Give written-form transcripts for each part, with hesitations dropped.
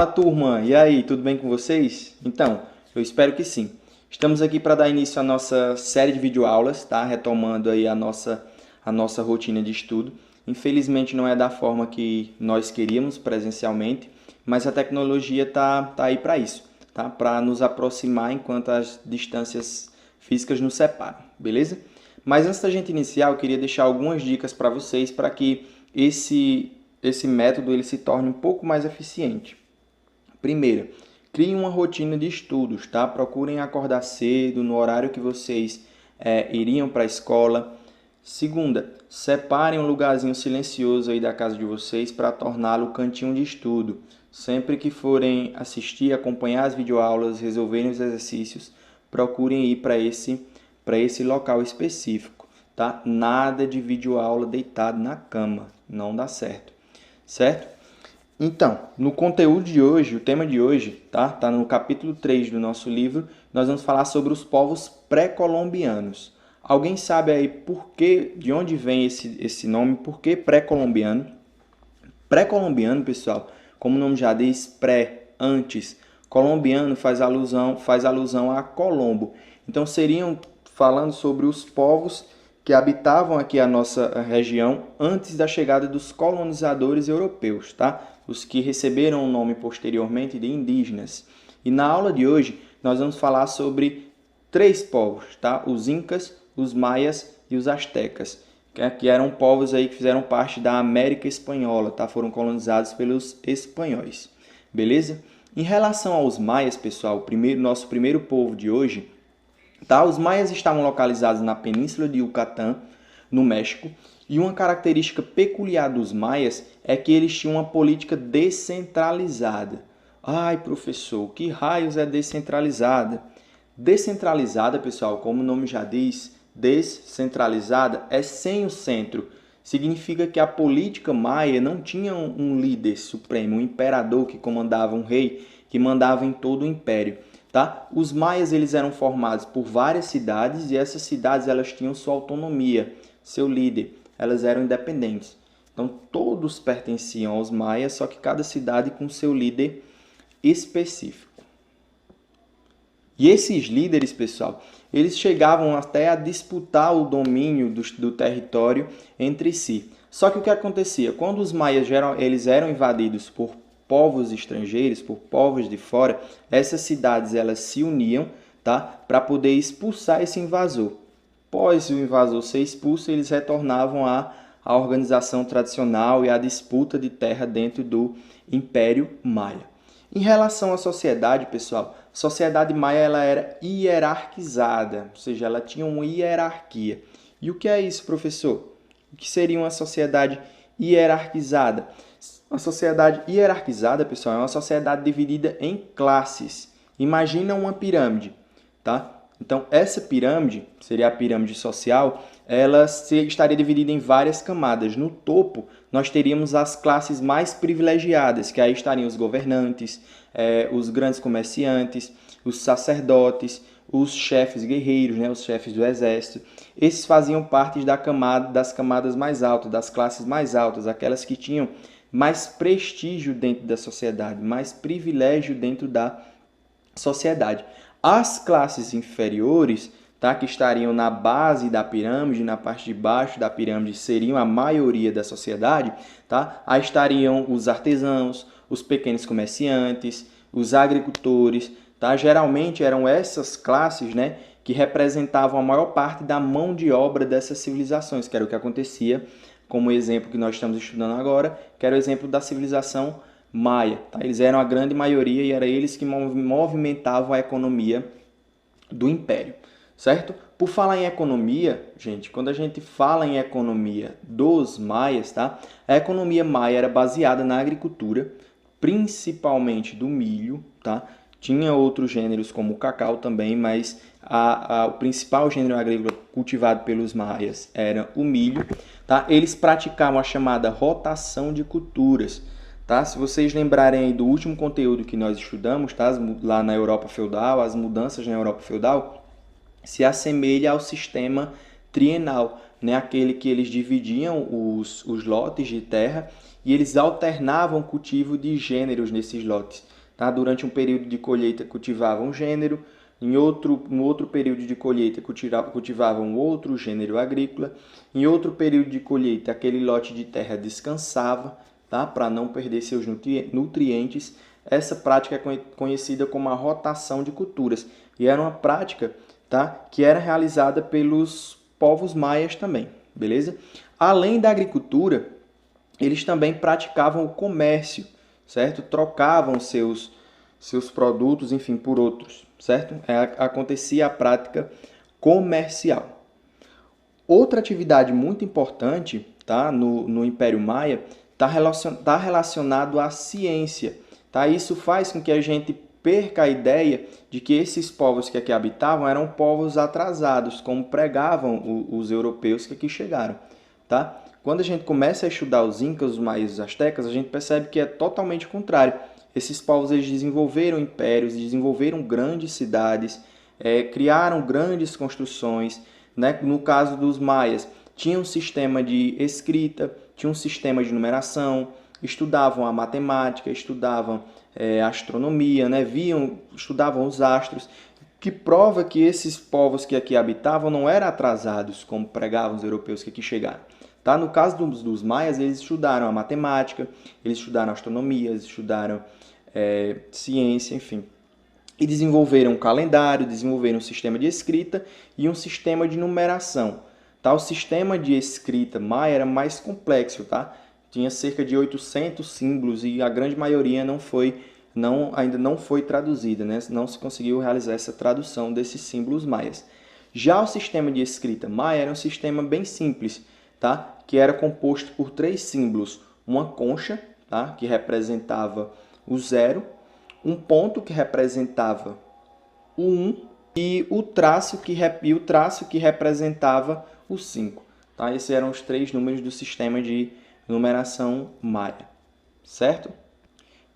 Fala, turma! E aí, tudo bem com vocês? Então, eu espero que sim. Estamos aqui para dar início à nossa série de videoaulas, tá? Retomando aí a nossa rotina de estudo. Infelizmente não é da forma que nós queríamos presencialmente, mas a tecnologia tá aí para isso, tá? Para nos aproximar enquanto as distâncias físicas nos separam, beleza? Mas antes da gente iniciar, eu queria deixar algumas dicas para vocês para que esse método ele se torne um pouco mais eficiente. Primeiro, crie uma rotina de estudos, tá? Procurem acordar cedo, no horário que vocês iriam para a escola. Segunda, separem um lugarzinho silencioso aí da casa de vocês para torná-lo cantinho de estudo. Sempre que forem assistir, acompanhar as videoaulas, resolverem os exercícios, procurem ir para esse local específico, tá? Nada de videoaula deitado na cama, não dá certo, certo? Então, no conteúdo de hoje, o tema de hoje, tá no capítulo 3 do nosso livro, nós vamos falar sobre os povos pré-colombianos. Alguém sabe aí de onde vem esse nome, por que pré-colombiano? Pré-colombiano, pessoal, como o nome já diz, pré, antes. Colombiano faz alusão a Colombo. Então, seriam falando sobre os povos que habitavam aqui a nossa região antes da chegada dos colonizadores europeus, tá? Os que receberam o nome posteriormente de indígenas. E na aula de hoje nós vamos falar sobre 3 povos, tá? Os incas, os maias e os astecas, que eram povos aí que fizeram parte da América Espanhola, tá? Foram colonizados pelos espanhóis, beleza? Em relação aos maias, pessoal, nosso primeiro povo de hoje, tá? Os maias estavam localizados na Península de Yucatán, no México, e uma característica peculiar dos maias é que eles tinham uma política descentralizada. Ai, professor, que raios é descentralizada? Descentralizada, pessoal, como o nome já diz, descentralizada é sem o centro. Significa que a política maia não tinha um líder supremo, um imperador que comandava, um rei que mandava em todo o império. Tá? Os maias eles eram formados por várias cidades e essas cidades elas tinham sua autonomia, seu líder, elas eram independentes. Então todos pertenciam aos maias, só que cada cidade com seu líder específico. E esses líderes, pessoal, eles chegavam até a disputar o domínio do território entre si. Só que o que acontecia? Quando os maias eles eram invadidos por povos estrangeiros, por povos de fora, essas cidades elas se uniam, tá? Para poder expulsar esse invasor. Após o invasor ser expulso, eles retornavam à organização tradicional e à disputa de terra dentro do Império Maia. Em relação à sociedade, pessoal, a sociedade maia ela era hierarquizada, ou seja, ela tinha uma hierarquia. E o que é isso, professor? O que seria uma sociedade hierarquizada? Uma sociedade hierarquizada, pessoal, é uma sociedade dividida em classes. Imagina uma pirâmide, tá? Então, essa pirâmide, seria a pirâmide social, ela estaria dividida em várias camadas. No topo, nós teríamos as classes mais privilegiadas, que aí estariam os governantes, os grandes comerciantes, os sacerdotes, os chefes guerreiros, né, os chefes do exército. Esses faziam parte das camadas mais altas, das classes mais altas, aquelas que tinham mais prestígio dentro da sociedade, mais privilégio dentro da sociedade. As classes inferiores, tá, que estariam na base da pirâmide, na parte de baixo da pirâmide, seriam a maioria da sociedade, tá? Aí estariam os artesãos, os pequenos comerciantes, os agricultores, tá? Geralmente eram essas classes, né, que representavam a maior parte da mão de obra dessas civilizações, que era o que acontecia, como o exemplo que nós estamos estudando agora, que era o exemplo da civilização maia. Tá? Eles eram a grande maioria e eram eles que movimentavam a economia do império, certo? Por falar em economia, gente, quando a gente fala em economia dos maias, tá? A economia maia era baseada na agricultura, principalmente do milho, tá? Tinha outros gêneros como o cacau também, mas o principal gênero agrícola cultivado pelos maias era o milho. Tá? Eles praticavam a chamada rotação de culturas. Tá? Se vocês lembrarem aí do último conteúdo que nós estudamos, tá? Lá na Europa feudal, as mudanças na Europa feudal, se assemelha ao sistema trienal, né? Aquele que eles dividiam os lotes de terra e eles alternavam o cultivo de gêneros nesses lotes. tá? Durante um período de colheita cultivavam um gênero, no outro período de colheita cultivavam um outro gênero agrícola, em outro período de colheita aquele lote de terra descansava, tá? Para não perder seus nutrientes. Essa prática é conhecida como a rotação de culturas e era uma prática, tá? Que era realizada pelos povos maias também, beleza? Além da agricultura, eles também praticavam o comércio, certo? Trocavam seus produtos, enfim, por outros, certo? Acontecia a prática comercial. Outra atividade muito importante, tá? No Império Maia está relacionado à ciência, tá? Isso faz com que a gente perca a ideia de que esses povos que aqui habitavam eram povos atrasados, como pregavam os europeus que aqui chegaram, tá? Quando a gente começa a estudar os incas, os maias e os astecas, a gente percebe que é totalmente o contrário. Esses povos eles desenvolveram impérios, desenvolveram grandes cidades, criaram grandes construções, né? No caso dos maias, tinham um sistema de escrita, tinham um sistema de numeração, estudavam a matemática, estudavam astronomia, né? Estudavam os astros, que prova que esses povos que aqui habitavam não eram atrasados, como pregavam os europeus que aqui chegaram. Tá? No caso dos maias, eles estudaram a matemática, eles estudaram astronomia, eles estudaram ciência, enfim. E desenvolveram um calendário, desenvolveram um sistema de escrita e um sistema de numeração. Tá? O sistema de escrita maia era mais complexo, tá? Tinha cerca de 800 símbolos e a grande maioria ainda não foi traduzida, né? Não se conseguiu realizar essa tradução desses símbolos maias. Já o sistema de escrita maia era um sistema bem simples, tá? Que era composto por 3 símbolos. Uma concha, tá? Que representava o 0, um ponto que representava o 1 e o traço que representava o 5. Tá? Esses eram os 3 números do sistema de numeração maia, certo?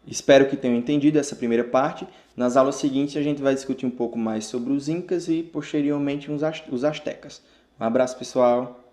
Espero que tenham entendido essa primeira parte. Nas aulas seguintes a gente vai discutir um pouco mais sobre os incas e posteriormente os astecas. Um abraço, pessoal!